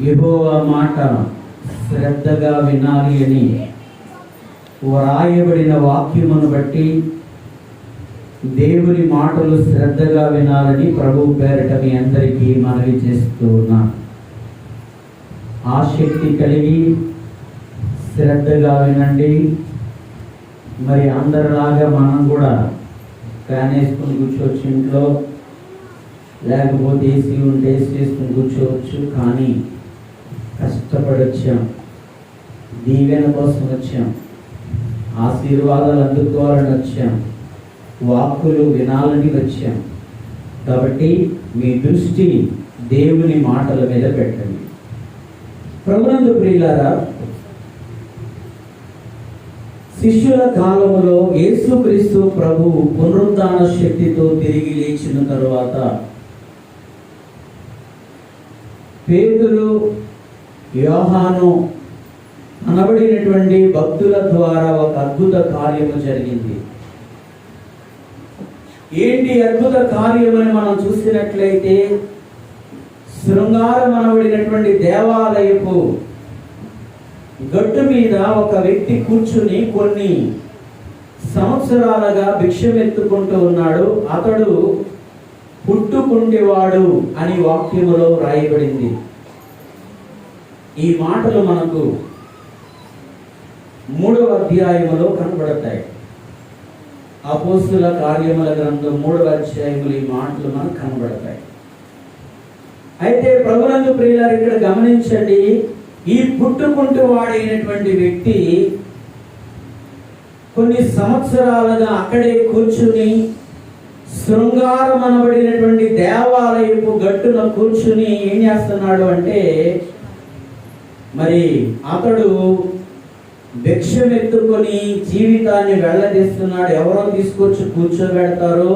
యెహోవా మాట శ్రద్ధగా వినాలి అని వ్రాయబడిన వాక్యమును బట్టి దేవుని మాటలు శ్రద్ధగా వినాలని ప్రభు పేరిట మీ అందరికీ మనవి చేస్తూ ఉన్నాను. ఆసక్తి కలిగి శ్రద్ధగా వినండి. మరి అందరిలాగా మనం కూడా ఫ్యాన్ వేసుకుని కూర్చోవచ్చు, ఇంట్లో లేకపోతే ఏసీ ఉంటే ఏసీ వేసుకుని కూర్చోవచ్చు. కానీ కష్టపడి వచ్చాం, దీవెన కోసం వచ్చాం, ఆశీర్వాదాలు అందుకోవాలని వచ్చాం, వాక్కులు వినాలని వచ్చాం. కాబట్టి మీ దృష్టి దేవుని మాటల మీద పెట్టండి. ప్రభునందు ప్రియులారా, శిష్యుల కాలంలో యేసుక్రీస్తు ప్రభువు పునరుద్ధాన శక్తితో తిరిగి లేచిన తరువాత పేతురు, యోహాను అనబడినటువంటి భక్తుల ద్వారా ఒక అద్భుత కార్యము జరిగింది. ఏంటి అద్భుత కార్యమని మనం చూసినట్లయితే, శృంగారం అనబడినటువంటి దేవాలయపు గట్టు మీద ఒక వ్యక్తి కూర్చుని కొన్ని సంవత్సరాలుగా భిక్షమెత్తుకుంటూ ఉన్నాడు. అతడు పుట్టుకుండేవాడు అని వాక్యములో రాయబడింది. ఈ మాటలు మనకు 3వ అధ్యాయములో కనబడతాయి. అపోస్తుల కార్యముల గ్రంథం 3వ అధ్యాయములో ఈ మాటలు మనకు కనబడతాయి. అయితే ప్రభునందు ప్రియులారు, ఇక్కడ గమనించండి, ఈ పుట్టుకుంటూ వాడైనటువంటి వ్యక్తి కొన్ని సంవత్సరాలుగా అక్కడే కూర్చుని శృంగారం అనబడినటువంటి దేవాలయపు గట్టున కూర్చుని ఏం చేస్తున్నాడు అంటే, మరి అతడు భిక్షమెత్తుకొని జీవితాన్ని వెళ్ళదీస్తున్నాడు. ఎవరో తీసుకొచ్చి కూర్చోబెడతారు,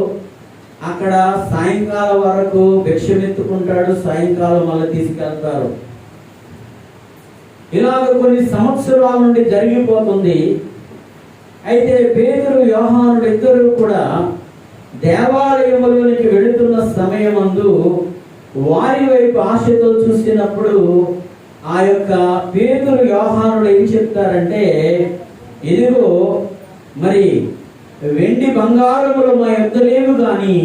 అక్కడ సాయంకాలం వరకు భిక్షమెత్తుకుంటాడు, సాయంకాలం మళ్ళీ తీసుకెళ్తారు. ఇలాగ కొన్ని సంవత్సరాల నుండి జరిగిపోతుంది. అయితే పేతురు, యోహానుడు ఇద్దరు కూడా దేవాలయములోనికి వెళుతున్న సమయమందు వారి వైపు ఆశతో చూసినప్పుడు ఆ యొక్క పేతురు, యోహానుడు ఏం చెప్తారంటే, ఇదిగో మరి వెండి బంగారములు మా యొద్ద లేవు, కానీ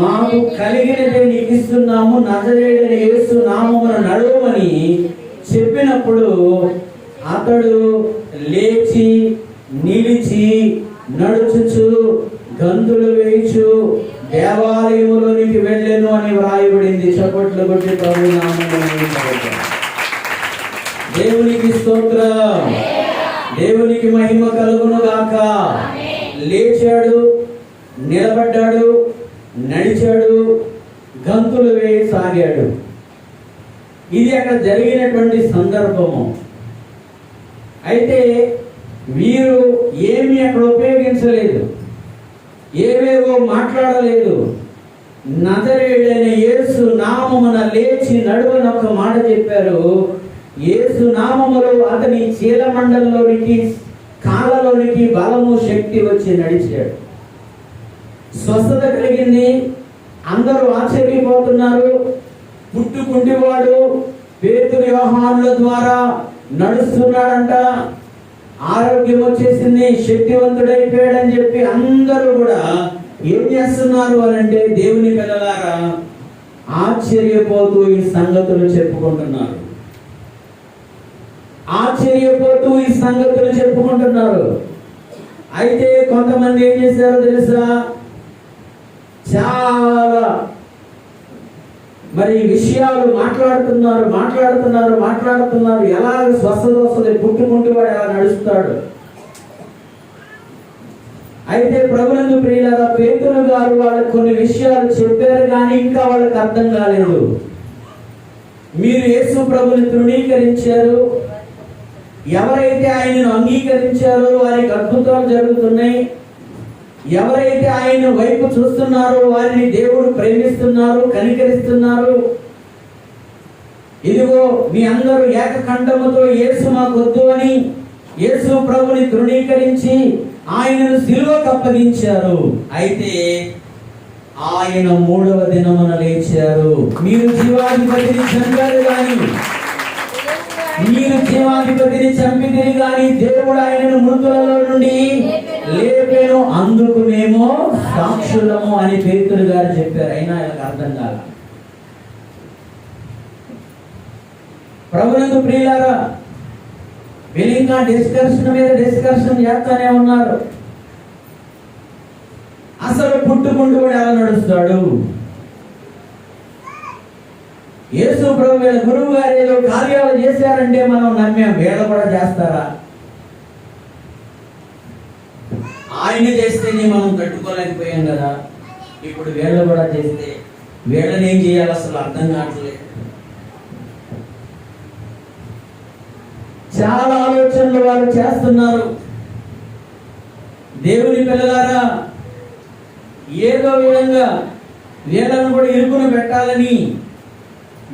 మాకు కలిగినదే నీకు ఇస్తున్నాము, నజరేయుడైన యేసు నామమున నడవమని చెప్పినప్పుడు అతడు లేచి నిలిచి నడుచుచు గంతులు వేయచు దేవాలయములోనికి వెళ్ళెను అని వ్రాయబడింది. చప్పట్లు కొట్టి ప్రభు నామమున దేవునికి స్తోత్రం, దేవునికి మహిమ కలుగును గాక. లేచాడు, నిలబడ్డాడు, నడిచాడు, గంతులు వేయసాగాడు. ఇది అక్కడ జరిగినటువంటి సందర్భము. అయితే వీరు ఏమీ అక్కడ ఉపయోగించలేదు, ఏవేవో మాట్లాడలేదు. నజరేయుడైన యేసు నామమున లేచి నడువని ఒక మాట చెప్పారు. యేసు నామములో అతని చీలమండలంలోనికి, కాళ్ళలోనికి బలము, శక్తి వచ్చి నడిచాడు. స్వస్థత కలిగింది. అందరూ ఆశ్చర్యపోతున్నారు. పుట్టుకుండేవాడు పేతురు, యోహానుల ద్వారా నడుస్తున్నాడంట, ఆరోగ్యం వచ్చేసింది, శక్తివంతుడైపోయాడని చెప్పి అందరూ కూడా ఏం చేస్తున్నారు అని అంటే, దేవుని పిల్లలారా, ఆశ్చర్యపోతూ ఈ సంగతులు చెప్పుకుంటున్నారు. ఆశ్చర్యపోతూ ఈ సంగతులు చెప్పుకుంటున్నారు. అయితే కొంతమంది ఏం చేశారో తెలుసా, చాలా మరి విషయాలు మాట్లాడుతున్నారు. ఎలా స్వస్థత వస్తుంది, పుట్టుకుంటూ వాడు ఎలా నడుస్తాడు. అయితే ప్రభునందు ప్రియులారా, పేతురు గారు వాళ్ళకి కొన్ని విషయాలు చెప్పారు, కానీ ఇంకా వాళ్ళకి అర్థం కాలేదు. మీరు యేసు ప్రభుని తృణీకరించారు, ఎవరైతే ఆయనను అంగీకరించారో వారికి అద్భుతాలు జరుగుతున్నాయి, ఎవరైతే ఆయన వైపు చూస్తున్నారో వారిని దేవుడు ప్రేమిస్తున్నారు, కనికరిస్తున్నారు. ఇదిగో మీ అందరూ ఏకకంఠముతో యేసు మాకొద్దు అని యేసు ప్రభుని తృణీకరించి ఆయనను సిలువకు అప్పగించారు. అయితే ఆయన 3వ దినమున లేచారు. మీరు జీవాధిపతిని చంపారు, కానీ మీరు జీవాధిపతిని చంపితిరి గాని దేవుడు ఆయనను మృతులలో నుండి లేపెను, అందుకు మేము సాక్షులము అని పేతురు గారు చెప్పారు. అయినా ఆయనకు అర్థం కాల. ప్రభునందు ప్రియులారా, వీళ్ళు ఇంకా డిస్కషన్ మీద డిస్కషన్ చేస్తానే ఉన్నారు. అసలు పుట్టుకుంటూ కూడా ఎలా నడుస్తాడు? యేసు ప్రభు వీళ్ళ గురువు గారు ఏదో కార్యాలు చేశారంటే మనం నమ్మాం, వీళ్ళు కూడా చేస్తారా? ఆయన చేస్తేనే మనం తట్టుకోలేకపోయాం కదా, ఇప్పుడు వీళ్ళు కూడా చేస్తే వీళ్ళని ఏం చేయాలి అసలు అర్థం కావట్లేదు. చాలా ఆలోచనలు వారు చేస్తున్నారు. దేవుని పిల్లలారా, ఏదో విధంగా వీళ్ళను కూడా ఇరుకును పెట్టాలని,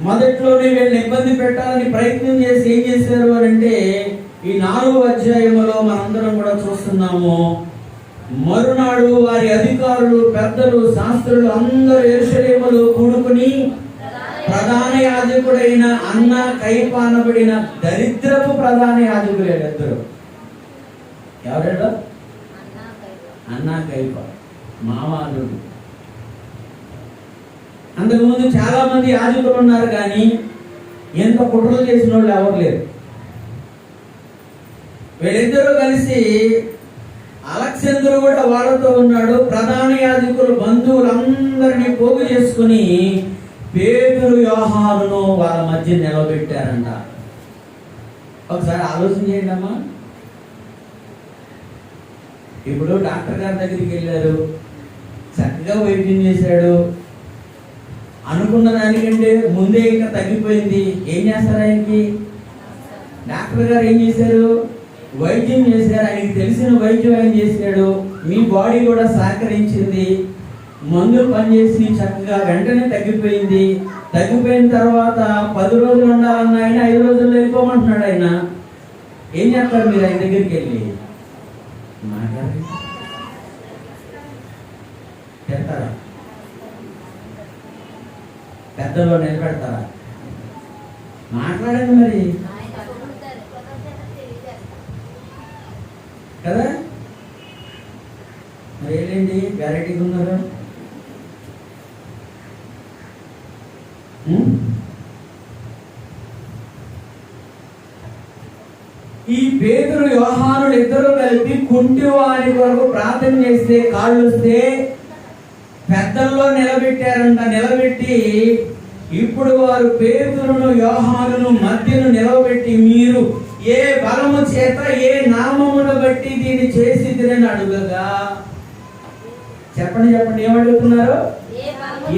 మొదట్లోనే వీళ్ళని ఇబ్బంది పెట్టాలని ప్రయత్నం చేసి ఏం చేశారు అని అంటే, ఈ 4వ అధ్యాయంలో మనందరం కూడా చూస్తున్నాము. మరునాడు వారి అధికారులు, పెద్దలు, శాస్త్రులు అందరూ యెరూషలేములో కూడుకుని ప్రధాన యాజకుడైన అన్న కయప అనబడిన దరిద్రపు ప్రధాన యాజకులు ఇద్దరు. ఎవరెడో? అన్న కయప మామాదుడు. అంతకుముందు చాలా మంది యాజకులు ఉన్నారు, కానీ ఎంత కుట్రలు చేసిన వాళ్ళు ఎవరు లేరు. వీళ్ళిద్దరూ కలిసి, అలెగ్జాండరు కూడా వాళ్ళతో ఉన్నాడు, ప్రధాన యాజకులు బంధువులందరినీ పోగు చేసుకుని పేతురు యోహానును వాళ్ళ మధ్య నిలబెట్టారంట. ఒకసారి ఆలోచన చేయండి అమ్మా. ఇప్పుడు డాక్టర్ గారి దగ్గరికి వెళ్ళారు, చక్కగా వైద్యం చేశాడు, అనుకున్న దానికంటే ముందే ఇంకా తగ్గిపోయింది. ఏం చేస్తారు ఆయనకి? డాక్టర్ గారు ఏం చేశారు? వైద్యం చేశారు. ఆయనకి తెలిసిన వైద్యం ఆయన చేశాడు. మీ బాడీ కూడా సహకరించింది, మందులు పనిచేసి చక్కగా వెంటనే తగ్గిపోయింది. తగ్గిపోయిన తర్వాత 10 రోజులు ఉండాలన్న ఆయన 5 రోజుల్లో వెళ్ళిపోమంటున్నాడు. ఆయన ఏం చేస్తారు? మీరు ఆయన దగ్గరికి వెళ్ళి మాట్లాడి చెప్తారా? పెద్దలో నిలబెడతారా? మాట్లాడండి మరి కదా. మరి ఏంటండి గ్యారెంటీగా ఉన్నారు? ఈ పేతురు యోహానులు ఇద్దరు కలిపి కుంటి వారి కొరకు ప్రార్థన చేస్తే కాళ్ళు వస్తే పెద్దల్లో నిలబెట్టారంట. నిలబెట్టి ఇప్పుడు వారు పేతురును యోహానును మధ్యను నిలబెట్టి, మీరు ఏ బలము చేత ఏ నామమును బట్టి దీన్ని చేసిద్దని అడుగగా, చెప్పండి చెప్పండి, ఏమడుగుతున్నారు?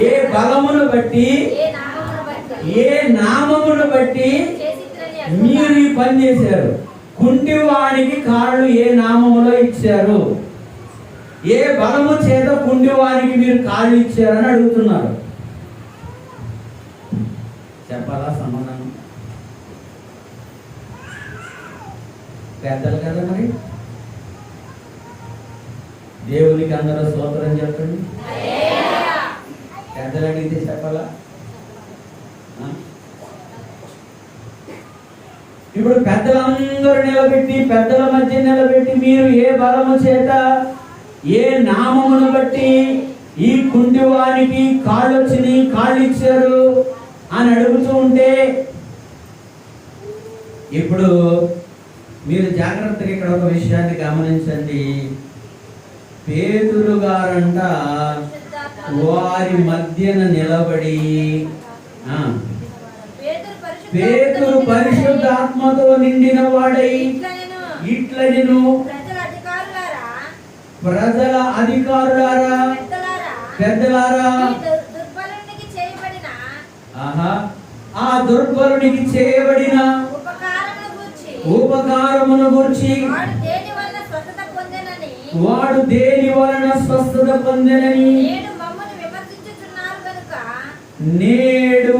ఏ బలమును బట్టి, ఏ నామమును బట్టి మీరు ఈ పని చేశారు? కుంటివానికి కాళ్ళు ఏ నామములో ఇచ్చారు? ఏ బలము చేత కుంటివానికి మీరు కాళ్ళు ఇచ్చారని అడుగుతున్నారు. చెప్పాలా సమాధానం? పెద్దలు కదా మరి. దేవునికి అందరూ స్తోత్రం చెప్పండి. పెద్దలు అడిగితే చెప్పాలా? ఇప్పుడు పెద్దలందరూ నిలబెట్టి, పెద్దల మధ్య నిలబెట్టి, మీరు ఏ బలము చేత ఏ నామమును బట్టి ఈ కుంటివానికి కాళ్ళు వచ్చినాయి, కాళ్ళు ఇచ్చారు అని అడుగుతూ ఉంటే, ఇప్పుడు మీరు జాగ్రత్తగా ఇక్కడ ఒక విషయాన్ని గమనించండి. పేతురు గారంట వారి మధ్యన నిలబడి, పేతురు పరిశుద్ధాత్మతో నిండిన వాడై ఇట్లనెను, ప్రజల అధికారులారా, పెద్దలారా, ఆ దుర్బలునికి చేయబడిన ఉపకారమును గురించి, వాడు దేని వలన స్వస్థత పొందెనని నేడు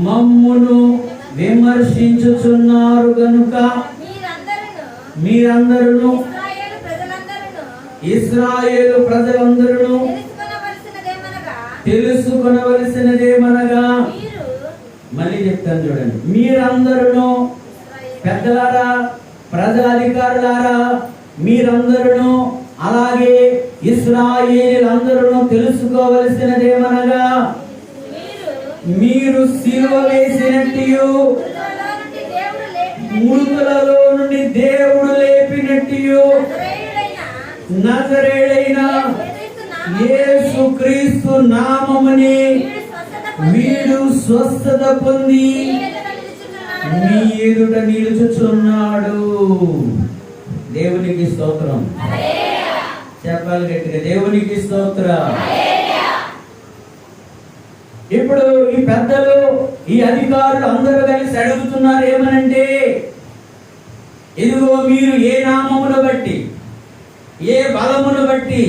మమ్మును విమర్శించుచున్నారు గనుక మీరందరూ, ఇశ్రాయేలు ప్రజలందరూ తెలుసుకొనవలసినదేమనగా, మళ్ళీ చెప్తాను చూడండి, మీరందరూ పెద్దలారా, ప్రజల అధికారులారా, మీరందరూ అలాగే ఇశ్రాయేలీయులందరూ తెలుసుకోవలసినదేమనగా, మీరు సిలువ వేసినట్టు మృతులలో నుండి దేవుడు లేపినట్టు నజరేయుడైన యేసుక్రీస్తు నామముని వీడు స్వస్థత పొంది మీ ఎదుట నిలుచుచున్నాడు. దేవునికి స్తోత్రం. చెప్పాలి గట్టిగా, దేవునికి స్తోత్రం. ఇప్పుడు ఈ పెద్దలు, ఈ అధికారులు అందరూ కలిసి అడుగుతున్నారు ఏమనంటే, ఇదిగో మీరు ఏ నామమును బట్టి, ఏ బలమును బట్టి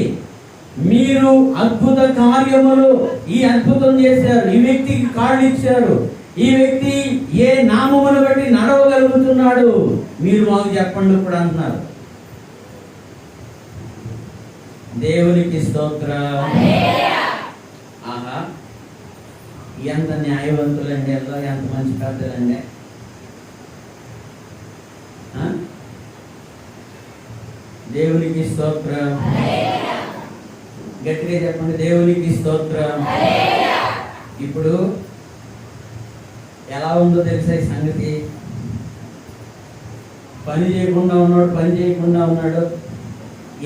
మీరు అద్భుత కార్యములు, ఈ అద్భుతం చేశారు, ఈ వ్యక్తికి కాళ్ళు ఇచ్చారు, ఈ వ్యక్తి ఏ నామమును బట్టి నడవగలుగుతున్నాడు, మీరు మాకు చెప్పండి ఇప్పుడు అంటున్నారు. దేవునికి స్తోత్రం. ఆహా, ఎంత న్యాయవంతులండి, ఎంత మంచి పెద్దలండి. దేవునికి స్తోత్రం. గట్టిగా చెప్పండి, దేవునికి స్తోత్రం. ఇప్పుడు ఎలా ఉందో తెలుసా ఈ సంగతి? పని చేయకుండా ఉన్నాడు, పని చేయకుండా ఉన్నాడు,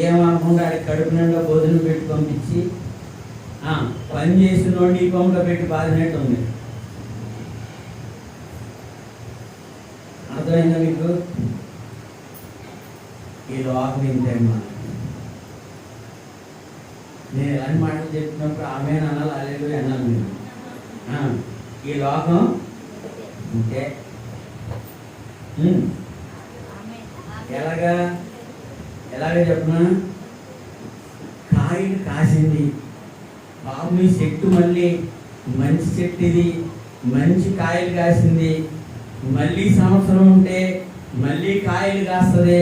ఏమనకుండా ఆడికి కడుపు నిండా భోజనం పెట్టి పంపించి పని చేసినోడిని ఈ పంపులో పెట్టి బాధినట్టు ఉంది. అర్థమైందా మీకు? ఈ లోకం ఇంతేమ్మా. నేను ఎలాంటి మాటలు చెప్తున్నప్పుడు ఆమె అనాలి, అలేదు అనాలి మీరు. ఈ లోకం ఇంతే. ఎలాగ చెప్పనా? కాయలు కాసింది బాబు, మీ చెట్టు మళ్ళీ మంచి చెట్టు, ఇది మంచి కాయలు కాసింది, మళ్ళీ సంవత్సరం ఉంటే మళ్ళీ కాయలు కాస్తుంది,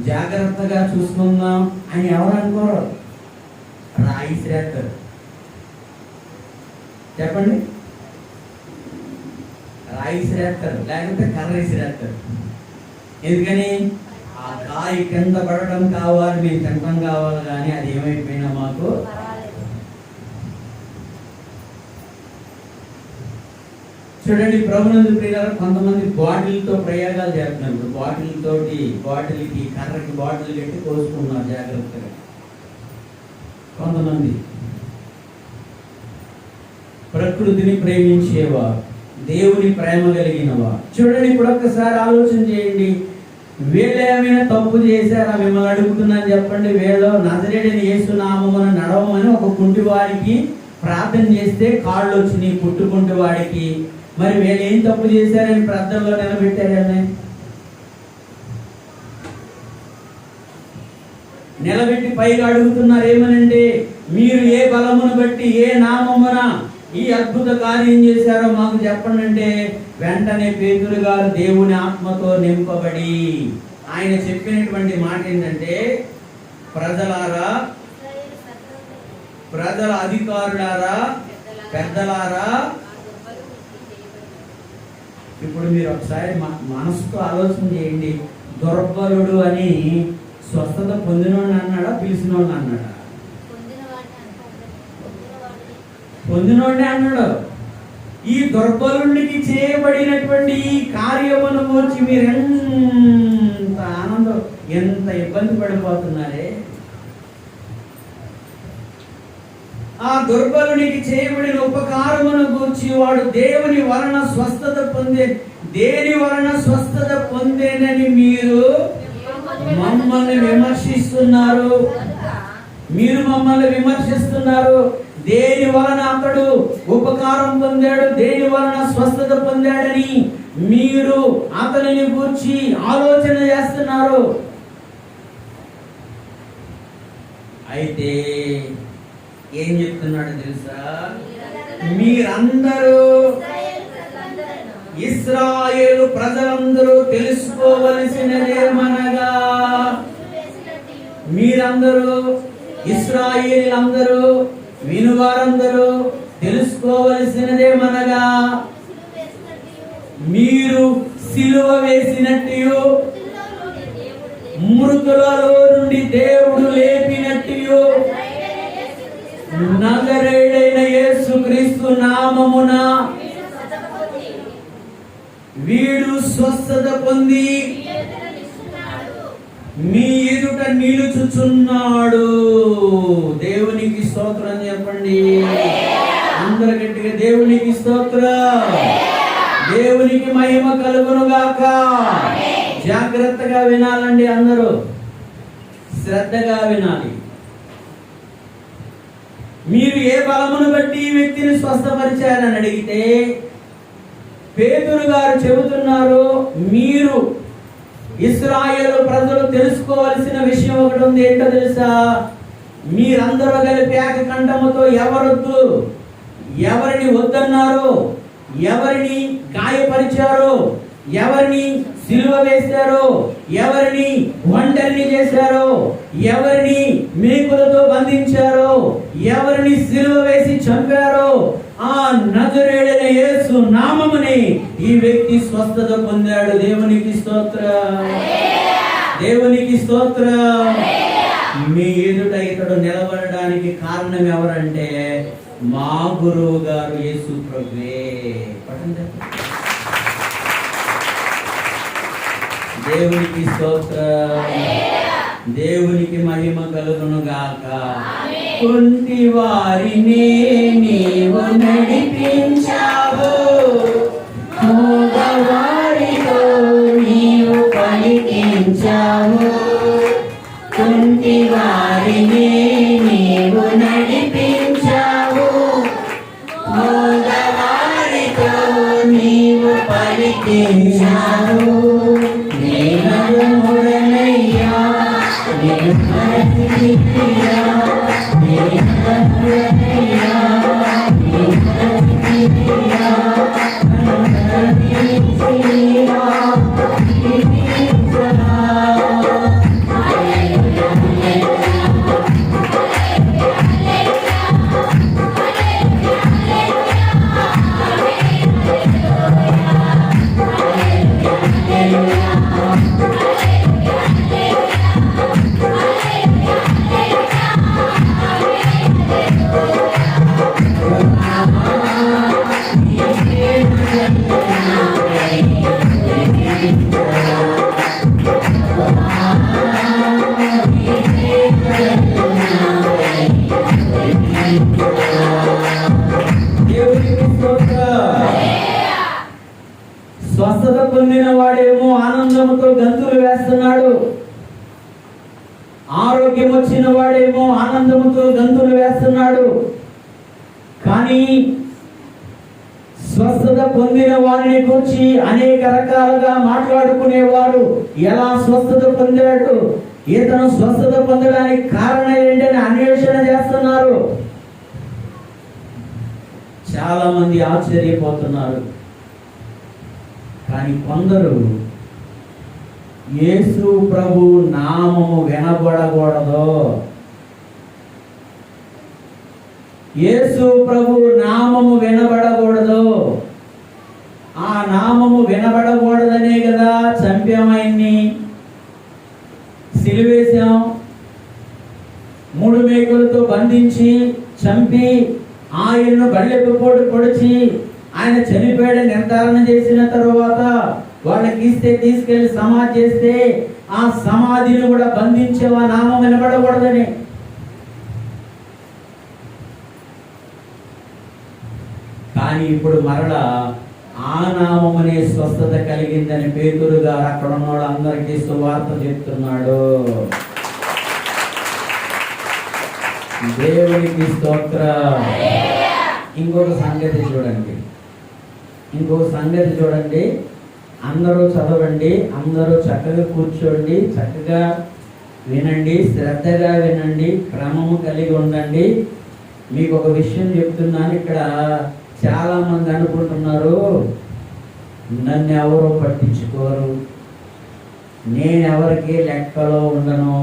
జాగ్రత్తగా చూసుకుందాం అని ఎవరు అనుకోరు. రాయి శ్రేస్తారు. చెప్పండి, రాయి శ్రేస్తారు, లేకపోతే కర్ర శ్రేస్తారు. ఎందుకని? ఆ కాయ కింద పడటం కావాలి, మేము తినటం కావాలి, కానీ అది ఏమైపోయినా మాకు. చూడండి, ప్రభునందు ప్రియులారా, కొంతమంది బాటిల్తో ప్రయోగాలు చేస్తున్నారు. ఇప్పుడు బాటిల్కి కర్రకి బాటిల్ కట్టి కోసుకున్నారు జాగ్రత్తగా. కొంతమంది ప్రకృతిని ప్రేమించేవారు, దేవుని ప్రేమ కలిగినవారు. చూడండి, ఇప్పుడు ఒక్కసారి ఆలోచన చేయండి. వీళ్ళు ఏమైనా తప్పు చేశారా? మిమ్మల్ని అడుగుతున్నాను, చెప్పండి. వీళ్ళు నజరేయుడైన యేసు నామమున నడవమని ఒక కుంటివాడికి ప్రార్థన చేస్తే కాళ్ళు వచ్చినాయి, పుట్టుకుంటివాడికి. మరి వీళ్ళు ఏం తప్పు చేశారని ప్రార్థనలో నిలబెట్టారని? నిలబెట్టి పైగా అడుగుతున్నారు ఏమనంటే, మీరు ఏ బలమును బట్టి, ఏ నామమున ఈ అద్భుత కార్యం చేశారో మాకు చెప్పండి అంటే, వెంటనే పేతురు గారు దేవుని ఆత్మతో నింపబడి ఆయన చెప్పినటువంటి మాట ఏంటంటే, ప్రజలారా, ప్రజల అధికారులారా, పెద్దలారా. ఇప్పుడు మీరు ఒకసారి మనసుతో ఆలోచన చేయండి. దుర్బలుడు అని స్వస్థత పొందినోడిని అన్నాడా, పిలిచినోడిని అన్నాడా? పొందినోడిని అన్నాడు. ఈ దుర్బలునికి చేయబడినటువంటి ఈ కార్యమును గురించి మీరు ఎంత ఆనందం, ఎంత ఇబ్బంది పడిపోతున్నారే. ఆ దుర్బలునికి చేయబడిన ఉపకారమును గూర్చి వాడు దేవుని వలన స్వస్థత పొందే, దేని వలన స్వస్థత పొందేనని మీరు మమ్మల్ని విమర్శిస్తున్నారు. మీరు మమ్మల్ని విమర్శిస్తున్నారు. దేని వలన అతడు ఉపకారం పొందాడు, దేని వలన స్వస్థత పొందాడని మీరు అతనిని గూర్చి ఆలోచన చేస్తున్నారు. అయితే ఏం చెప్తున్నాడు తెలుసా? మీరందరూ, ఇశ్రాయేలు ప్రజలందరూ తెలుసుకోవలసినదేమనగా, మీరందరూ, ఇశ్రాయేలీలందరూ, వినువారందరూ తెలుసుకోవలసినదేమనగా, మీరు సిలువ వేసినట్టు, మృతులలో నుండి దేవుడు లేపినట్టు, నజరేయుడైన యేసుక్రీస్తు నామమున వీడు స్వస్థత పొంది మీ ఎదుట నిలుచుచున్నాడు. దేవునికి స్తోత్రం చెప్పండి అందరు గట్టిగా. దేవునికి స్తోత్రం, దేవునికి మహిమ కలుగును గాక. జాగ్రత్తగా వినాలండి, అందరూ శ్రద్ధగా వినాలి. మీరు ఏ బలమును బట్టి ఈ వ్యక్తిని స్వస్థపరిచారని అడిగితే పేతురు గారు చెబుతున్నారు, మీరు ఇశ్రాయేలు ప్రజలు తెలుసుకోవలసిన విషయం ఒకటి ఉంది. ఏంటో తెలుసా? మీరందరూ కలిపి ఏకకంఠముతో ఎవరొద్దు, ఎవరిని వద్దన్నారో, ఎవరిని గాయపరిచారో, ఎవరిని సిలువ వేశారో, ఎవరిని ఒంటరిని చేశారో, ఎవరిని మేకులతో బంధించారో, ఎవరిని సిలువ వేసి చంపారో, ఆ నజరేయుడైన యేసు నామముని ఈ వ్యక్తి స్వస్థత పొందాడు. దేవునికి స్తోత్రం, దేవునికి స్తోత్రం. మీ ఎదుట ఇతడు నిలబడడానికి కారణం ఎవరంటే మా గురువు గారు యేసు ప్రభువే. దేవునికి స్తోత్రం, దేవునికి మహిమ కలుగును గాక. కుంటి వారిని నీవు నడిపించావు, మూగవారితో నీవు పలికించావు. కుంటి వారిని నీవు నడిపించావు, మూగవారితో నీవు పలికించావు. స్వస్థత పొందిన వాడేమో ఆనందంతో గంతులు వేస్తున్నాడు, ఆరోగ్యం వచ్చిన వాడేమో ఆనందంతో గంతులు వేస్తున్నాడు. కానీ స్వస్థత పొందిన వారిని గురించి అనేక రకాలుగా మాట్లాడుకునేవారు. ఎలా స్వస్థత పొందాడు, ఇతను స్వస్థత పొందడానికి కారణం ఏంటని అన్వేషణ చేస్తున్నారు. చాలా మంది ఆశ్చర్యపోతున్నారు. కానీ కొందరు యేసు ప్రభు నామము వినబడకూడదు, యేసు ప్రభు నామము వినబడకూడదు, ఆ నామము వినబడకూడదనే కదా చంపామైన్ని, సిలువేశాం, 3 మేకులతో బంధించి చంపి ఆయన్ను బల్లెపు పోటు పొడిచి ఆయన చనిపోయాడు నిర్ధారణ చేసిన తరువాత వాళ్ళకి ఇస్తే తీసుకెళ్లి సమాధి చేస్తే ఆ సమాధిని కూడా బంధించేవా నామం వినబడకూడదని. కానీ ఇప్పుడు మరలా ఆ నామమునే స్వస్థత కలిగిందని పేతురు గారు అక్కడ ఉన్న వాళ్ళందరికీ సువార్త చెప్తున్నాడు. దేవునికి స్తోత్రం. ఇంకొక సంగతి చూడండి, అందరూ చదవండి, అందరూ చక్కగా కూర్చోండి, చక్కగా వినండి, శ్రద్ధగా వినండి, క్రమము కలిగి ఉండండి. మీకు ఒక విషయం చెప్తున్నాను. ఇక్కడ చాలా మంది అనుకుంటున్నారు నన్ను ఎవరో పట్టించుకోరు, నేనెవరికి లెక్కలో ఉండను,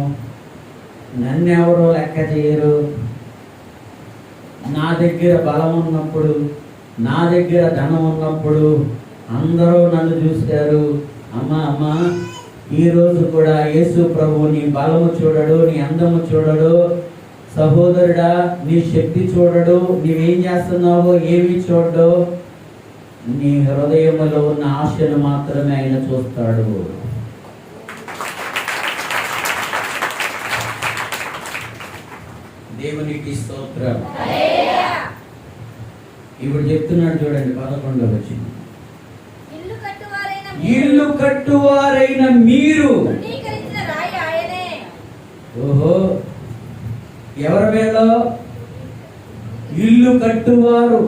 నన్ను ఎవరో లెక్క చేయరు, నా దగ్గర బలం ఉన్నప్పుడు, నా దగ్గర ధనం ఉన్నప్పుడు, అందరూ నన్ను చూశారు. అమ్మా ఈరోజు కూడా యేసు ప్రభు నీ బలము చూడడు, నీ అందము చూడడు సహోదరుడా, నీ శక్తి చూడడు, నీవేం చేస్తున్నావో ఏమీ చూడడు, నీ హృదయంలో ఉన్న ఆశను మాత్రమే ఆయన చూస్తాడు. దేవునికి స్తోత్రం. ఇప్పుడు చెప్తున్నాడు చూడండి 11వ వచనం, ఇల్లు కట్టువారైన మీరు. ఓహో, ఎవరి మీద? ఇల్లు కట్టువారు.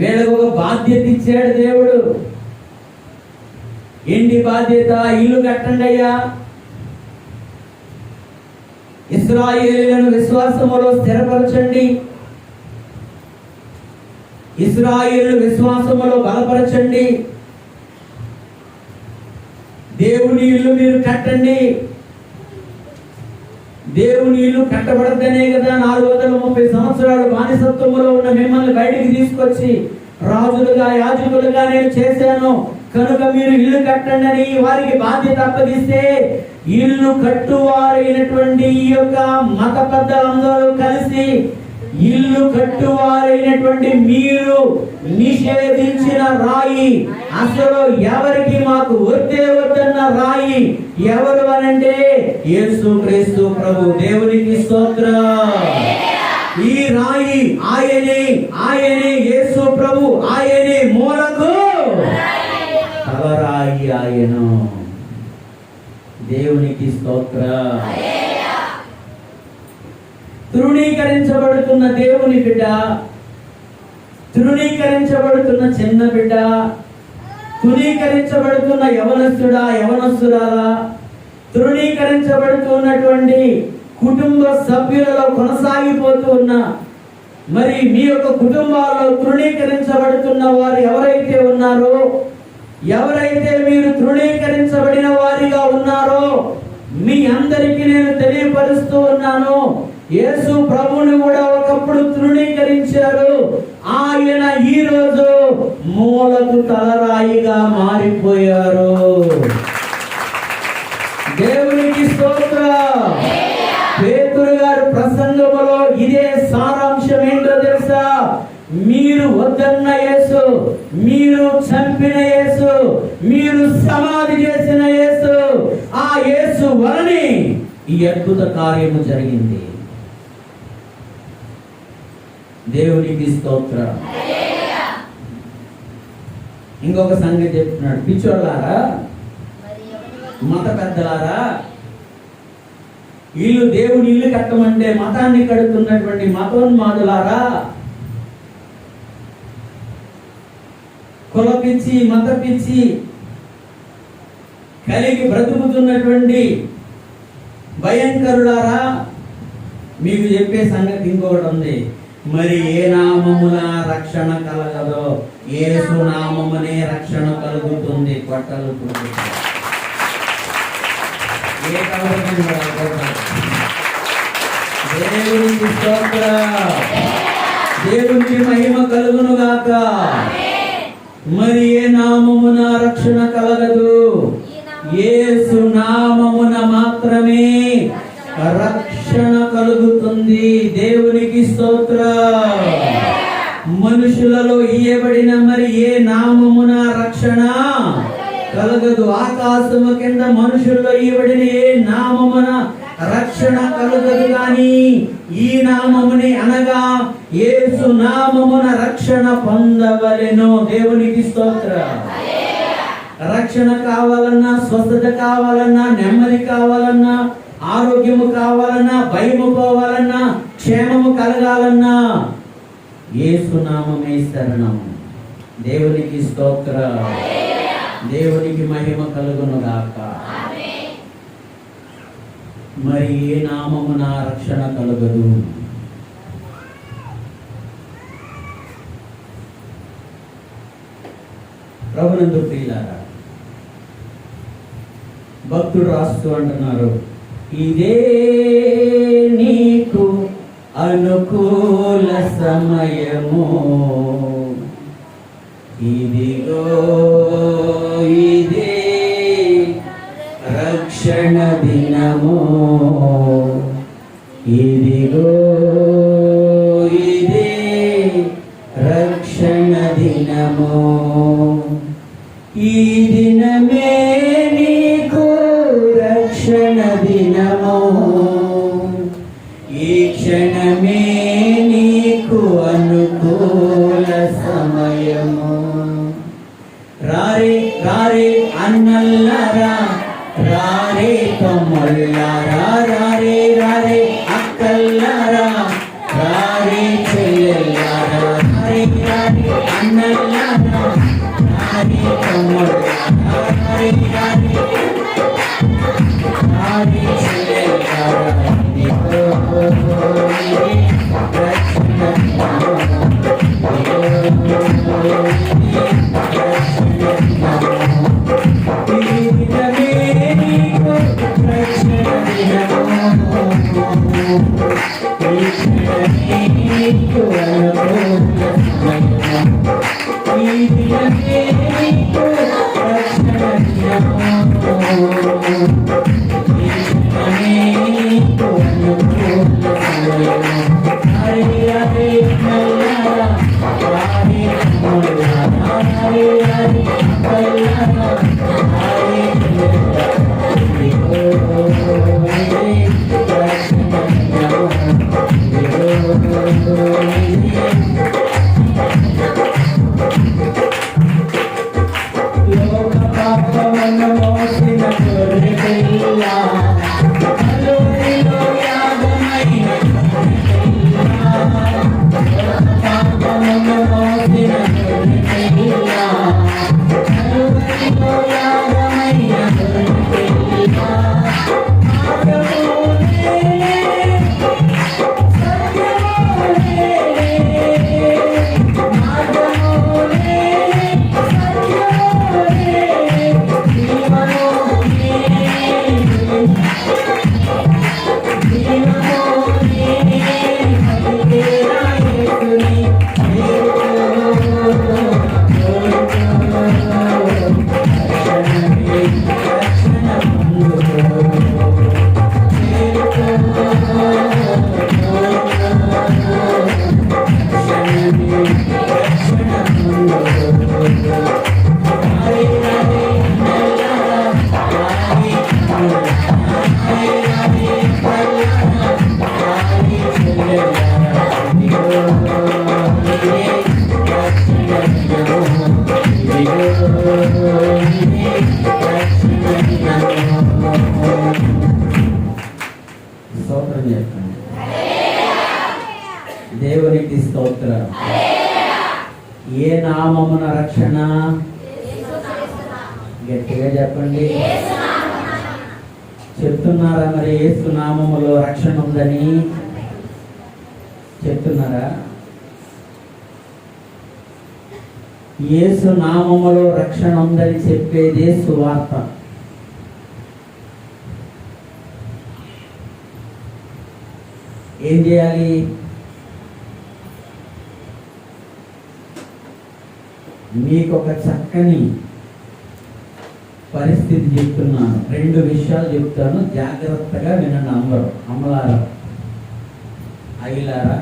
వీళ్ళకు ఒక బాధ్యత ఇచ్చాడు దేవుడు. ఏంటి బాధ్యత? ఇల్లు కట్టండి అయ్యా, ఇశ్రాయేలులను విశ్వాసములో స్థిరపరచండి, ఇశ్రాయేలు విశ్వాసములో బలపరచండి, దేవుని ఇల్లు మీరు కట్టండి. దేవుని ఇల్లు కట్టబడద్దనే కదా 430 సంవత్సరాలు బానిసత్వములో ఉన్న మిమ్మల్ని బయటికి తీసుకొచ్చి రాజులుగా యాజకులుగా నేను చేశాను, కనుక మీరు ఇల్లు కట్టండి అని వారికి బాధ్యత అప్పగిస్తే, ఇల్లు కట్టువారైనటువంటి ఈ యొక్క మత పెద్దలందరూ కలిసి ఇల్లు కట్టువారైనటువంటి మీరు నిషేధించిన రాయి, అసలు ఎవరికి మాకు వద్దే వద్దన్న రాయి ఎవరు అనంటే యేసు క్రీస్తు ప్రభు. దేవునికి స్తోత్రం. ఈ రాయి ఆయనే యేసు ప్రభు, ఆయనే మూలకు తలరాయి ఆయన. దేవునికి స్తోత్రం. తృణీకరించబడుతున్న దేవుని బిడ్డ, తృణీకరించబడుతున్న చిన్న బిడ్డ, తృణీకరించబడుతున్న యవనస్తురాలా, తృణీకరించబడుతున్నటువంటి కుటుంబ సభ్యులలో కొనసాగిపోతూ ఉన్న, మరి మీ యొక్క కుటుంబాల్లో తృణీకరించబడుతున్న వారు ఎవరైతే ఉన్నారో, ఎవరైతే మీరు తృణీకరించబడిన వారిగా ఉన్నారో మీ అందరికీ నేను తెలియపరుస్తూ ఉన్నాను, యేసు ప్రభువుని కూడా ఒకప్పుడు తృణీకరించారు. ఆయన ఈ రోజు మూలకు తలరాయిగా మారిపోయారు. దేవునికి స్తోత్రం. పేతురు గారి ప్రసంగములో ఇదే సారాంశం ఏంటో తెలుసా? మీరు వద్దన్న యేసు, మీరు చంపిన యేసు, మీరు సమాధి చేసిన యేసు, ఆ యేసు వలనే ఈ అద్భుత కార్యము జరిగింది. దేవునికి స్తోత్రం. ఇంకొక సంగతి చెప్తున్నాడు, పిచ్చోళ్ళారా, మత పెద్దలారా, దేవుని ఇల్లు కట్టమంటే మతాన్ని కడుతున్నటువంటి మతోన్మాదులారా, కుల పిచ్చి మత పిచ్చి కలిగి బ్రతుకుతున్నటువంటి భయంకరులారా, మీకు చెప్పే సంగతి ఇంకొకటి ఉంది. మరి ఏ నామమున రక్షణ కలగదో యేసు నామమునే రక్షణ కలుగుతుంది. కొట్టలు దేవునికి స్తోత్రం. దేవునికి మహిమ కలుగును గాక. మరి ఏ నామమున రక్షణ కలగదు? యేసు నామమున మాత్రమే రక్షణ కలుగుతుంది. దేవునికి స్తోత్రం. మనుషులలో ఇయ్యబడిన మరి ఏ నామమున రక్షణ కలగదు. ఆకాశము కింద మనుషుల్లో ఇవ్వబడిన ఏ నామమున రక్షణ కలుగదు గాని ఈ నామముని అనగా యేసు నామమున రక్షణ పొందవలెను. దేవునికి స్తోత్రం. రక్షణ కావాలన్నా, స్వస్థత కావాలన్నా, నెమ్మది కావాలన్నా, ఆరోగ్యము కావాలన్నా, భయము పోవాలన్నా, క్షేమము కలగాలన్నా యేసు నామమే శరణం. దేవునికి స్తోత్రం. దేవునికి మహిమ కలుగును గాక. మరి ఏ నామమున రక్షణ కలుగదు? ప్రభునందు ప్రియులారా, భక్తుడు రాస్తూ అంటున్నారు, ఇదే నీకు అనుకూల సమయము, ఇదిగో ఇదే రక్షణ దినము, ఇదిగో ఇదే రక్షణ దినము. ఈ దినమే నీకు రక్షణ దినము, ఈ క్షణమే నీకు అనుకూల సమయము. రారే రారే అన్నల్లారా, రారే తమ్ముళ్ళారా, రారే రారే అక్కల్లారా, రారే చెల్లెల్లారా, రారే రారే అన్నల్లారా, రారే తమ్ముళ్ళారా, రారే రారే రారే చెల్లెల్లారా. స్తోత్రం చెప్పండి. దేవునికి స్తోత్రం. ఏ నామమున రక్షణ? గట్టిగా చెప్పండి. చెప్తున్నారా మరి యేసు నామములో రక్షణ ఉందని? చెప్తున్నారా? యేసు నామములో రక్షణ ఉందని చెప్పేదే సువార్త. ఏం చేయాలి? మీకు ఒక చక్కని పరిస్థితి చెప్తున్నాను. 2 విషయాలు చెప్తాను, జాగ్రత్తగా వినండి అందరూ. అమ్మలారా, అయ్యలారా,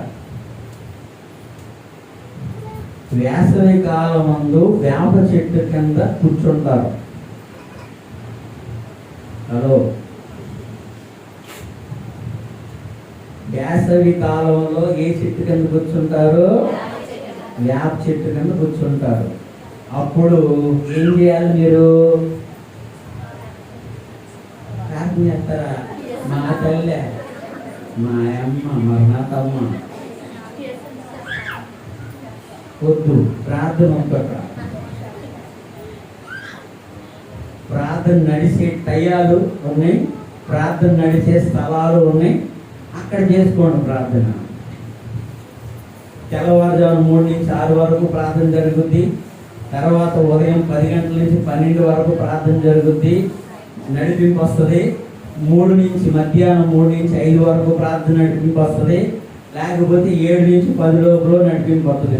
వేసవి కాలం ముందు వేప చెట్టు కింద కూర్చుంటారు. హలో, వేసవి కాలంలో ఏ చెట్టు కింద కూర్చుంటారు? వేప చెట్టు కింద కూర్చుంటారు. అప్పుడు ఏం చేయాలి? మీరు ప్రార్థన చేస్తారా? మా తల్లే, మా అమ్మ, మరణాతమ్మ వద్దు, ప్రార్థన ఒక్కట. ప్రార్థన నడిచే టయాలు ఉన్నాయి, ప్రార్థన నడిచే స్థలాలు ఉన్నాయి, అక్కడ చేసుకోండి ప్రార్థన. తెల్లవారుజాము 3 నుంచి 6 వరకు ప్రార్థన జరుగుద్ది. తర్వాత ఉదయం 10 గంటల నుంచి 12 వరకు ప్రార్థన జరుగుద్ది, నడిపింపు వస్తుంది. 3 నుంచి మధ్యాహ్నం 3 నుంచి 5 వరకు ప్రార్థన నడిపింపు వస్తుంది. లేకపోతే 7 నుంచి 10 లోపల నడిపింపు వస్తుంది.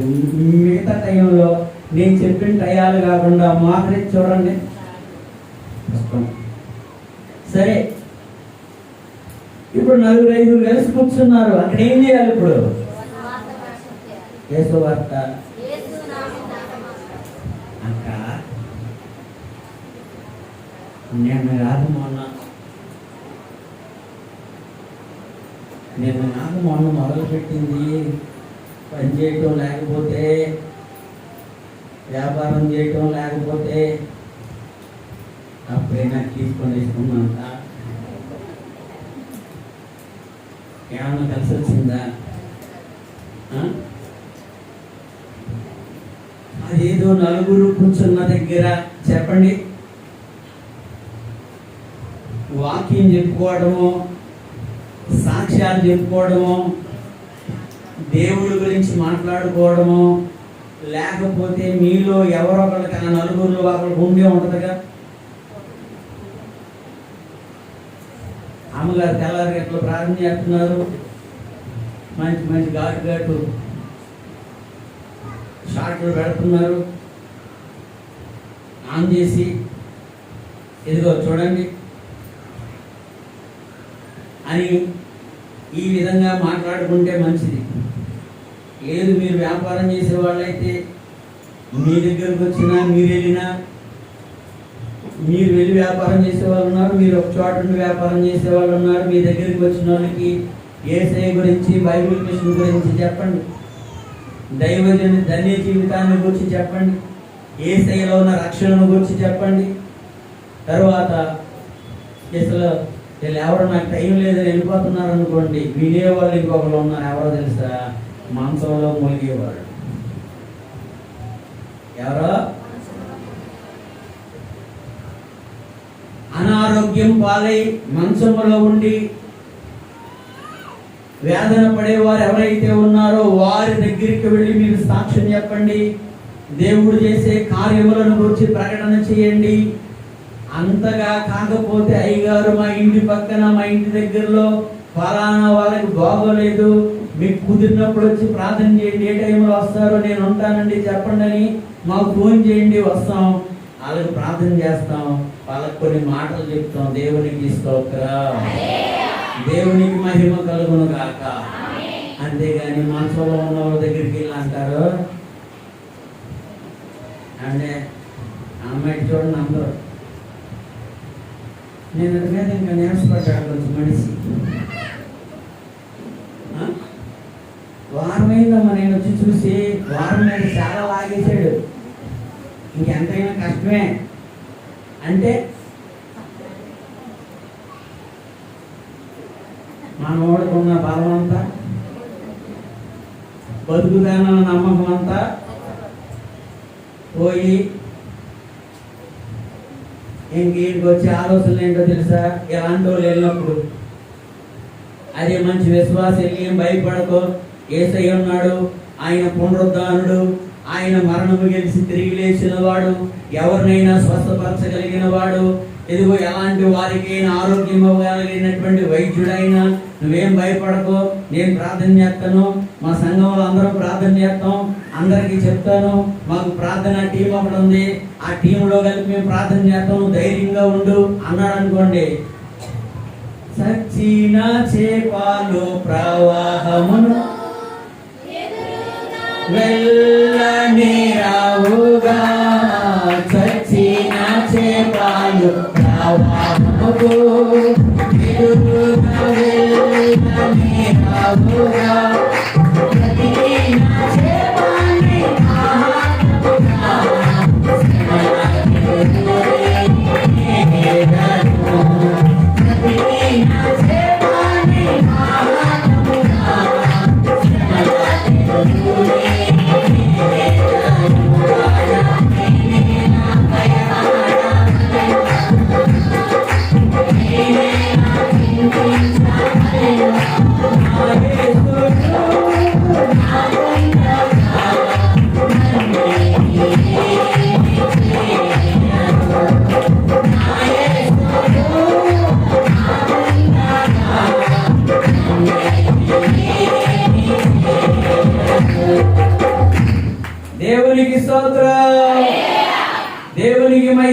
మిగతా టైంలో నేను చెప్పిన టయాలు కాకుండా మోకరించి చూడండి. సరే, ఇప్పుడు 4-5 కలిసి కూర్చున్నారు. అక్కడ ఏం చేయాలి? ఇప్పుడు యేసు వార్త అక్క నిన్న కాదు మొన్న మొదలుపెట్టింది పని చేయటం, లేకపోతే వ్యాపారం చేయటం, లేకపోతే అప్పుడే నాకు తీసుకొని ఇస్తున్నంత ఏమన్నా కలిసి వచ్చిందా? అదేదో 4 కూర్చున్న దగ్గర చెప్పండి, వాక్యం చెప్పుకోవడము, సాక్ష్యాలు చెప్పుకోవడము, దేవుడి గురించి మాట్లాడుకోవడము, లేకపోతే మీలో ఎవరొకరికి ఆ 4 ఒకరికి ఉండే ఉంటుందిగా. అమ్మగారు తెల్లారి ఎట్లా ప్రార్థన చేస్తున్నారు, మంచి మంచి ఘాటు షార్ట్లు పెడుతున్నారు, ఆన్ చేసి ఇదిగో చూడండి అని ఈ విధంగా మాట్లాడుకుంటే మంచిది. లేదు, మీరు వ్యాపారం చేసే వాళ్ళైతే మీ దగ్గరకు వచ్చినా, మీరు వెళ్ళి వ్యాపారం చేసే వాళ్ళు ఉన్నారు, మీరు ఒక చోట నుండి వ్యాపారం చేసే వాళ్ళు ఉన్నారు. మీ దగ్గరికి వచ్చిన వాళ్ళకి యేసయ్య గురించి, బైబిల్ మిషన్ గురించి చెప్పండి, దైవజన ధన్య జీవితాన్ని గురించి చెప్పండి, యేసయ్యలో ఉన్న రక్షణను గురించి చెప్పండి. తర్వాత అసలు వీళ్ళు ఎవరు నాకు టైం లేదని వెళ్ళిపోతున్నారు అనుకోండి, వినేవాళ్ళు ఇంకొకరు ఉన్నారు. ఎవరో తెలుసా? మంచంలో మూలిగేవాడు. ఎవరో అనారోగ్యం పాలై మంచంలో ఉండి వేదన పడేవారు ఎవరైతే ఉన్నారో వారి దగ్గరికి వెళ్ళి మీరు సాక్ష్యం చెప్పండి, దేవుడు చేసే కార్యములను గురించి ప్రకటన చేయండి. అంతగా కాకపోతే, అయ్యగారు మా ఇంటి పక్కన, మా ఇంటి దగ్గరలో ఫలానా వాళ్ళకి బాగోలేదు, మీకు కుదిరినప్పుడు వచ్చి ప్రార్థన చేయండి, ఏ టైంలో వస్తారో నేను ఉంటానండి చెప్పండి అని మాకు ఫోన్ చేయండి, వస్తాం, వాళ్ళకి ప్రార్థన చేస్తాం, వాళ్ళకి కొన్ని మాటలు చెప్తాం. దేవునికి స్తోత్రం, దేవునికి మహిమ కలుగును కాక. అంతేగాని మనసులో ఉన్న వాళ్ళ దగ్గరికి వెళ్ళి అంటారు అంటే అమ్మాయి చూడండి అందరూ నేను మీద ఇంకా నేర్చుకుంటాడు కొంచెం మనిషి. వారమైందమ్మా నేను వచ్చి చూసి, వారం మీద చాలా లాగేశాడు, ఇంకెంతైనా కష్టమే అంటే మనవాడికి ఉన్న బలం అంతా, బతుకుదానన్న నమ్మకం అంతా పోయి ఇంటికి వచ్చే ఆలోచనలు ఏంటో తెలుసా? ఇలాంటి వాళ్ళు వెళ్ళినప్పుడు అదే మంచి విశ్వాసం, ఏం భయపడకో, యేసయ్య ఉన్నాడు, ఆయన పునరుద్ధానుడు, ఆయన మరణము గెలిచి తిరిగి లేచిన వాడు, ఎవరినైనా స్వస్థపరచగలిగిన వాడు, ఇదిగో ఎలాంటి వారికి ఆరోగ్యం ఇవ్వగలిగినటువంటి వైద్యుడైనా, నువ్వేం భయపడకో, నేను ప్రార్థన చేస్తాను, మా సంఘంలో అందరం ప్రార్థన చేస్తాం, అందరికీ చెప్తాను, మాకు ప్రార్థన టీం ఒకటి ఉంది, ఆ టీంలో కలిపి మేము ప్రార్థన చేస్తాం, ధైర్యంగా ఉండు అన్నాడు అనుకోండి, సచ్చిన చేపలు ప్రవాహమును వెళ్ళని రావుగా, చచ్చిన చేపలు ప్రవాహముకు ఎదురుగా వెళ్ళని రావుగా,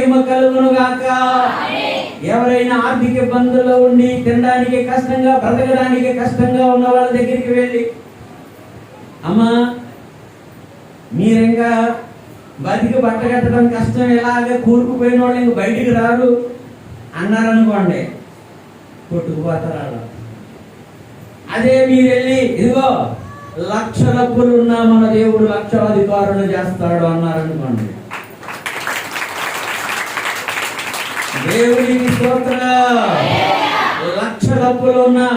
మహిమ కలుగును గాక. ఎవరైనా ఆర్థిక ఇబ్బందుల్లో ఉండి తినడానికి కష్టంగా, బ్రతకడానికి కష్టంగా ఉన్న వాళ్ళ దగ్గరికి వెళ్ళి, అమ్మా మీరింకా బతికి బట్ట కట్టడం కష్టం, ఎలాగే కూరుకుపోయిన వాళ్ళు ఇంక బయటికి రారు అన్నారనుకోండి, కొట్టుకుపోతారు. అదే మీరు వెళ్ళి ఇదిగో లక్షల అప్పులు ఉన్నా మన దేవుడు లక్షాధికారులు చేస్తాడు అన్నారనుకోండి, దేవుడికి స్తోత్రం. లక్షల అప్పులు ఉన్నా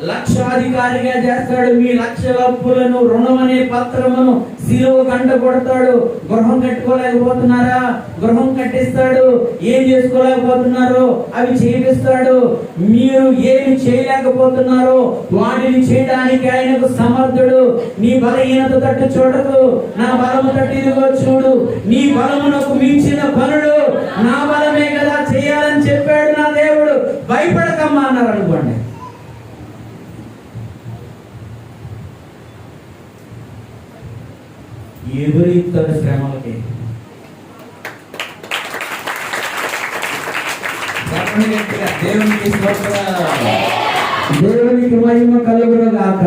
లక్షాధికారిగా చేస్తాడు. మీ లక్షల అప్పులను రుణమనే పత్రమును శిలువ కంట కొడతాడు. గృహం కట్టుకోలేకపోతున్నారా? గృహం కట్టిస్తాడు. ఏం చేసుకోలేకపోతున్నారో అవి చేపిస్తాడు. మీరు ఏమి చేయలేకపోతున్నారో వాటిని చేయడానికి ఆయనకు సమర్థుడు. నీ బలహీనత తట్టు చూడకు, నా బలము తట్టు ఇదిగో చూడు. నీ బలమునకు మించిన పనులు నా బలమే కదా చేయాలని చెప్పాడు నా దేవుడు. భయపడకమ్మా అన్నారు అనుకోండి. ఎదురీతాడు శ్రమలకి. దేవునికి దేవునికి మహిమ కలుగును గాక.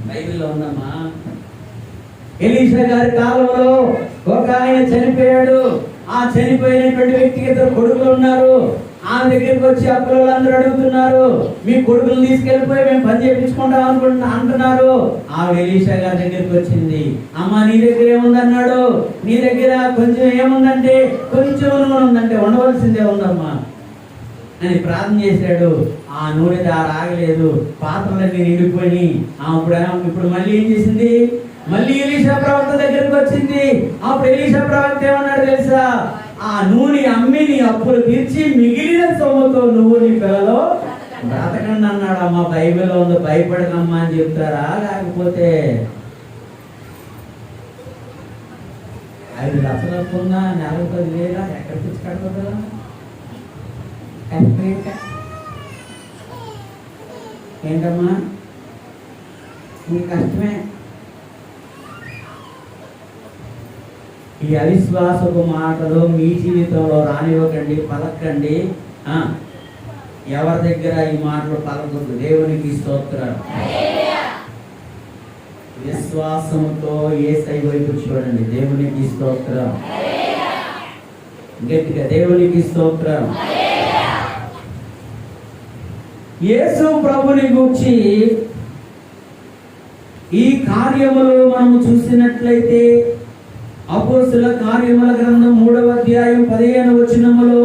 బైబిల్లో ఉందమ్మా, ఎలీషా గారి కాలంలో ఒక ఆయన చనిపోయాడు. ఆ చనిపోయినటువంటి వ్యక్తికి 2 కొడుకులు ఉన్నారు. ఆ దగ్గరికి వచ్చి అప్పులందరూ అడుగుతున్నారు, మీ కొడుకులు తీసుకెళ్ళిపోయి మేము పని చేయించుకుంటాం అంటున్నారు. ఆ ఎలీషా గారి దగ్గరికి వచ్చింది, అమ్మ నీ దగ్గర ఏముందన్నాడు. నీ దగ్గర కొంచెం ఏముందంటే, కొంచెం నూనె ఉందంటే, ఉండవలసిందే ఉందమ్మా అని ప్రార్థన చేశాడు. ఆ నూనె దారి ఆగలేదు, పాత్రలన్నీ నిండిపోయి. ఇప్పుడు మళ్ళీ ఏం చేసింది? మళ్ళీ ఎలీషా ప్రవక్త దగ్గరికి వచ్చింది. అప్పుడు ఎలీషా ప్రవక్త ఏమన్నాడు తెలుసా? ఆ నూనె అమ్మి నీ అప్పులు తీర్చి మిగిలిన సొమ్ముతో నువ్వు నీ పిల్లలో బ్రతకండి అన్నాడు. అమ్మ బైబిల్లో ఉంది, భయపడకమ్మా అని చెప్తారా? లేకపోతే 5 లక్షలు అప్పున్నా నెలకు 10,000 ఎక్కడ తెచ్చి కడతారా? ఏంటమ్మా నీ కష్టమే. ఈ అవిశ్వాసపు మాటలు మీ జీవితంలో రానివ్వకండి, పలకండి. ఎవరి దగ్గర ఈ మాటలు పలకూడదు. దేవునికి స్తోత్రం. విశ్వాసంతో యేసయ్య వైపు చూడండి. దేవునికి స్తోత్రం. గట్టిగా దేవునికి స్తోత్రం. యేసు ప్రభుని గూర్చి ఈ కార్యములు మనము చూసినట్లయితే అపోస్తలుల కార్యముల గ్రంథం 3వ అధ్యాయం 15వ వచనములో,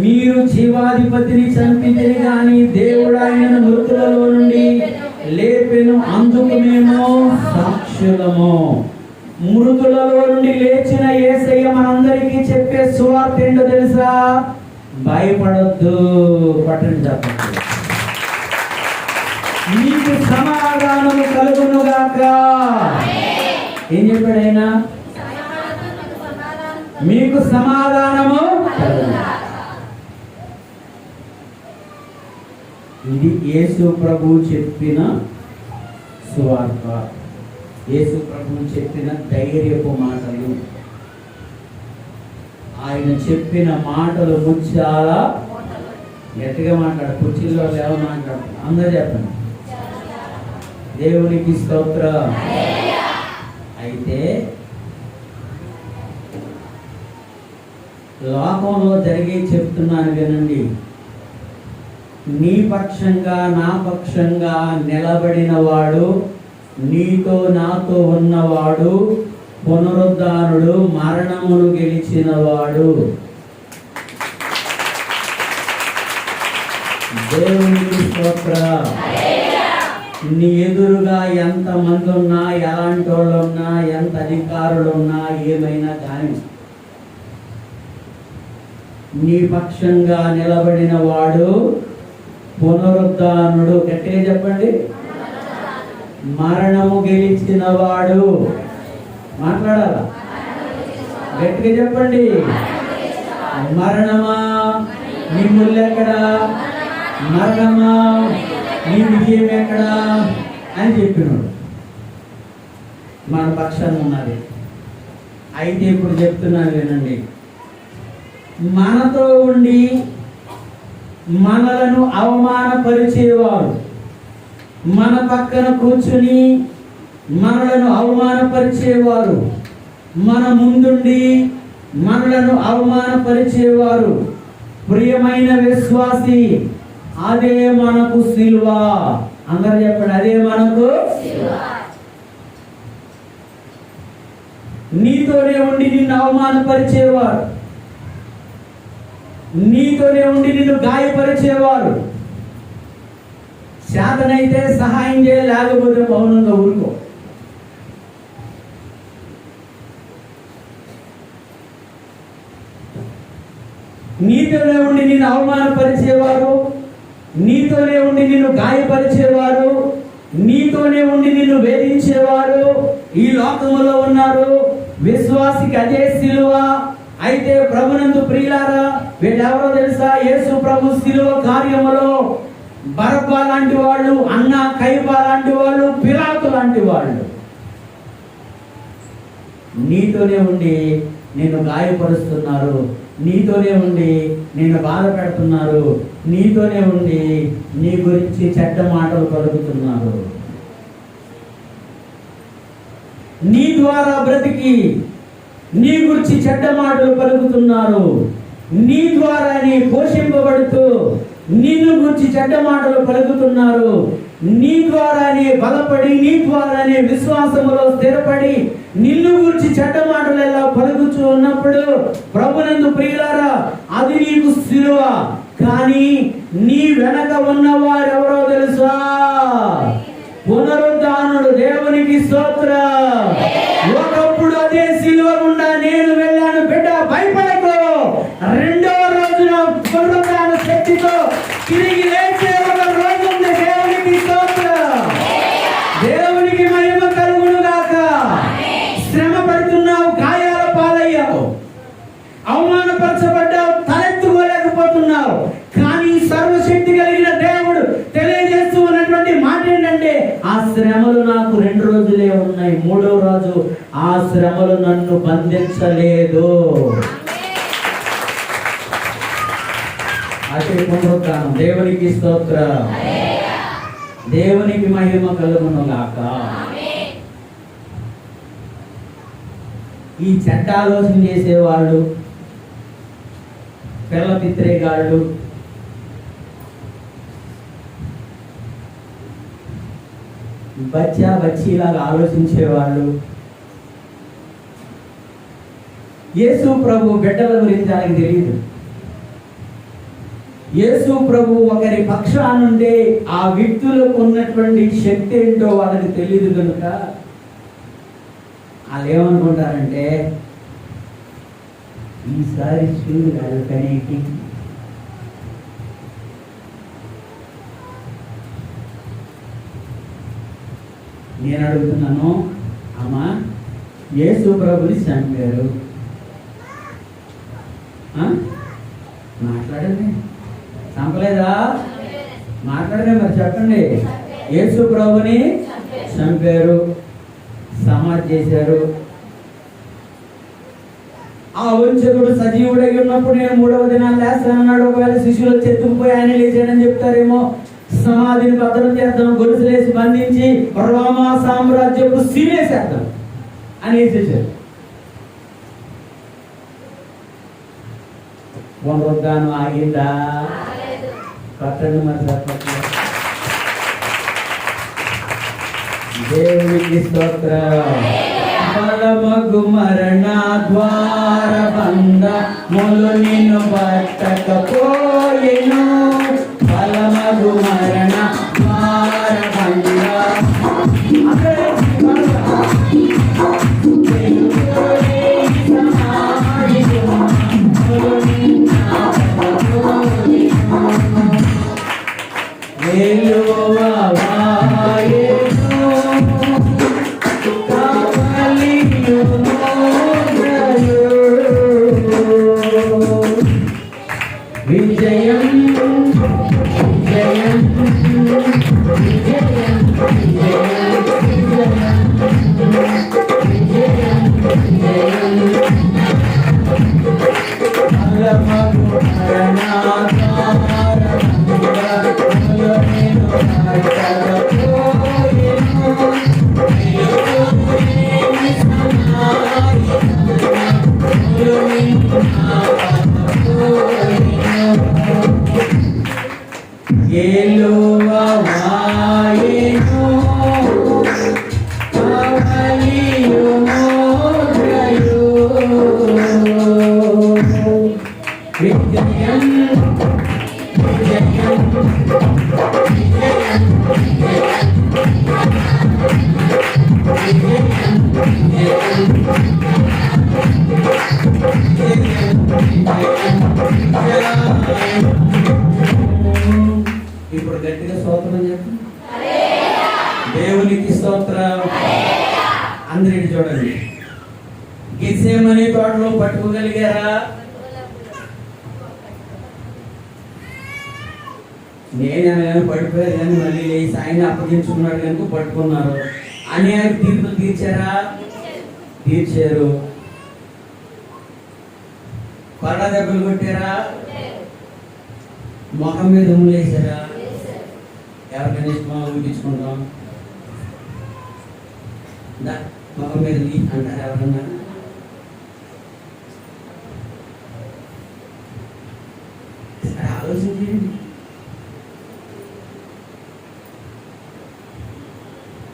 మీరు జీవాధిపతిని చంపితిరి గాని దేవుడు ఆయనను మృతులలో నుండి లేపెను, అందుకు మేము సాక్షులము. మృతులలో నుండి లేచిన యేసయ్య మనందరికీ చెప్పే సువార్త ఏంటో తెలుసా? భయపడొద్దు. పట్టండి చెప్పండి. మీకు సమాధానము కలుగును గాక. ఏం చెప్పాడు ఆయన? మీకు సమాధానము. ఇది యేసు ప్రభు చెప్పిన సువార్త. యేసు ప్రభు చెప్పిన ధైర్యపు మాటలు. ఆయన చెప్పిన మాటలు చాలా గట్టిగా మాట్లాడు. కుర్చీలో లేవ మాట్లాడు. అందరూ చెప్పండి. దేవునికి స్తోత్రం. అయితే లోకంలో జరిగే చెప్తున్నాను వినండి. నీ పక్షంగా నా పక్షంగా నిలబడిన వాడు, నీతో నాతో ఉన్నవాడు, పునరుద్ధానుడు, మరణమును గెలిచిన వాడు. దేవునికి స్తోత్రం. నీ ఎదురుగా ఎంత మంది ఉన్నా, ఎలాంటి వాళ్ళు ఉన్నా, ఎంత అధికారులు ఉన్నా, ఏమైనా కానీ నీ పక్షంగా నిలబడిన వాడు పునరుద్ధానుడు. గట్టిగా చెప్పండి. మరణము గెలిచిన వాడు. మాట్లాడాలా? గట్టిగా చెప్పండి. మరణమా నీ ముల్లెక్కడా? మరణమా నీ విజయం ఎక్కడా అని చెప్పినాడు. మన పక్షాన్ని ఉన్నది. అయితే ఇప్పుడు చెప్తున్నాను వినండి. మనతో ఉండి మనలను అవమానపరిచేవారు, మన పక్కన కూర్చుని మనలను అవమానపరిచేవారు, మన ముందుండి మనలను అవమానపరిచేవారు, ప్రియమైన విశ్వాసి, అదే మనకు సిలువ. అందరూ చెప్పండి, అదే మనకు సిలువ. నీతోనే ఉండి నిన్ను అవమానపరిచేవారు, నీతోనే ఉండి నిన్ను గాయపరిచేవారు, శాతనైతే సహాయం చేయాలి, లేకపోతే మౌనంగా ఊరుకో. నీతోనే ఉండి నిన్ను అవమానపరిచేవారు, నీతోనే ఉండి నిన్ను గాయపరిచేవారు, నీతోనే ఉండి నిన్ను వేధించేవారు ఈ లోకములో ఉన్నారు. విశ్వాసికి అదే సిలువ. అయితే ప్రభునందు ప్రియులారా, వీళ్ళెవరో తెలుసా? యేసు ప్రభు సిలువ కార్యములో బరబ్బా లాంటి వాళ్ళు, అన్న కైపా లాంటి వాళ్ళు, పిలాతు లాంటి వాళ్ళు నీతోనే ఉండి నిన్ను గాయపరుస్తున్నారు, నీతోనే ఉండి నిన్ను బాధ పెడుతున్నారు, నీతోనే ఉండి నీ గురించి చెడ్డ మాటలు పలుకుతున్నారు. నీ ద్వారా బ్రతికి నీ గురించి చెడ్డ మాటలు పలుకుతున్నారు. నీ ద్వారానే పోషింపబడుతూ నిన్ను గురించి చెడ్డ మాటలు పలుకుతున్నారు. నీ ద్వారానే బలపడి, నీ ద్వారానే విశ్వాసములో స్థిరపడి నిన్ను గురించి చెడ్డ మాటలు ఎలా పలుకుతూ ఉన్నప్పుడు ప్రభునందు ప్రియులారా, అది నీకు సిలువ. కానీ నీ వెనక ఉన్నవారు ఎవరో తెలుసా? పునరుద్ధానుడు. దేవునికి స్తోత్రం. ఒకప్పుడు అదే సిలువ గుండా నేను వెళ్ళాను బిడ్డ, భయపడకు. రెండవ రోజున పునరుద్ధాన శక్తితో తిరిగి లేచే ఒక రోజు ఉంది. దేవునికి స్తోత్రం. దేవునికి మహిమ కలుగును గాక. శ్రమ పడుతున్నావు, గాయాల పాలయ్యావు, అవమానపరచబడ్డావు, తలెత్తుకోలేకపోతున్నావు. కానీ సర్వశక్తి కలిగిన దేవుడు తెలియజేస్తూ ఉన్నటువంటి మాట ఏంటంటే, ఆ శ్రమలు నాకు 2 రోజులే ఉన్నాయి, 3వ రోజు ఆ శ్రమలు నన్ను బంధించలేదు. అదే పునరుద్ధానం. దేవునికి స్తోత్రం. దేవునికి మహిమ కలుగును గాక. ఈ చెడ్డ ఆలోచన చేసేవాళ్ళు, పిల్ల పిత్రేగాళ్ళు, బచ్చీలాగా ఆలోచించేవాళ్ళు, యేసు ప్రభు బిడ్డల గురించి ఆయనకు తెలియదు. యేసు ప్రభు ఒకరి పక్షానుండే ఆ వ్యక్తులకు ఉన్నటువంటి శక్తి ఏంటో వాళ్ళకి తెలియదు కనుక వాళ్ళు ఏమనుకుంటారంటే, ఈసారి చూడాలి కనేటి నేను అడుగుతున్నాను, అమ్మా యేసు ప్రభుని చంపారు, మాట్లాడండి. చంపలేదా? మాట్లాడమే, మరి చెప్పండి. యేసు ప్రభుని చంపారు, సమాధి చేశారు. ఆ వంచకుడు సజీవుడై ఉన్నప్పుడు నేను 3వ దినాన్ని లేస్తానన్నాడు. ఒకవేళ శిష్యులు చెత్తుకుపోయి ఆయన లేచాడని చెప్తారేమో. సమాధిని భద్రం చేద్దాం, గొలుసులేసి బంధించి రోమా సామ్రాజ్యపు సీనేసేద్దాం అని వేసేసారు. పునరుద్ధానం ఆగిందా? పట్టండి మరి చెప్పట్లేదు. దేవునికి స్తోత్రం. బలమగు మరణ ద్వార బంధములు నిన్ను పట్టకపోయెను. బలమగు మరణ ద్వార విజయం ఇప్పుడు గట్టిగా స్తోత్రం చెప్పు. దేవునికి స్తోత్రం. అందరికి చూడండి. గెత్సేమనే తోటలో పట్టుకోగలిగారా? నేను పడిపోయారు కానీ మళ్ళీ లేచి ఆయన అప్పగించుకున్నాడు కనుక పట్టుకున్నారు. అన్యాయ తీర్పులు తీర్చారా? తీర్చారు. కొరడ దెబ్బలు కొట్టారా? ముఖం మీద ఉమ్ములేసారా? ఎవరికైనా ఇష్టమా ఊపించుకుంటాం? ముఖం మీద అంటారు ఎవరన్నా? ఆలోచించండి.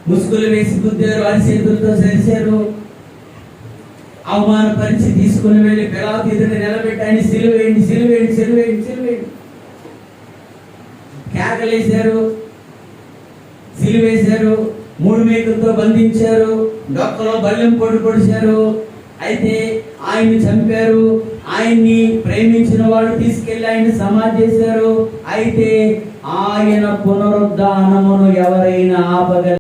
ముసుగులు వేసి గుద్దారు, అరిచేతులతో సరిశారు, అవమానపరిచి తీసుకుని వెళ్ళి పిలాతు ఎదుట నిలబెట్టి ఆయన సిలువేయండి సిలువేయండి సిలువేయండి సిలువేయండి కేకలేశారు, సిలువేశారు, 3 మేకులతో బంధించారు, డొక్కలో బల్లెం పొడిచారు. అయితే ఆయన్ని చంపారు. ఆయన్ని ప్రేమించిన వాడు తీసుకెళ్లి ఆయన్ని సమాధి చేశారు. అయితే ఆయన పునరుద్ధానమును ఎవరైనా ఆపగలరు?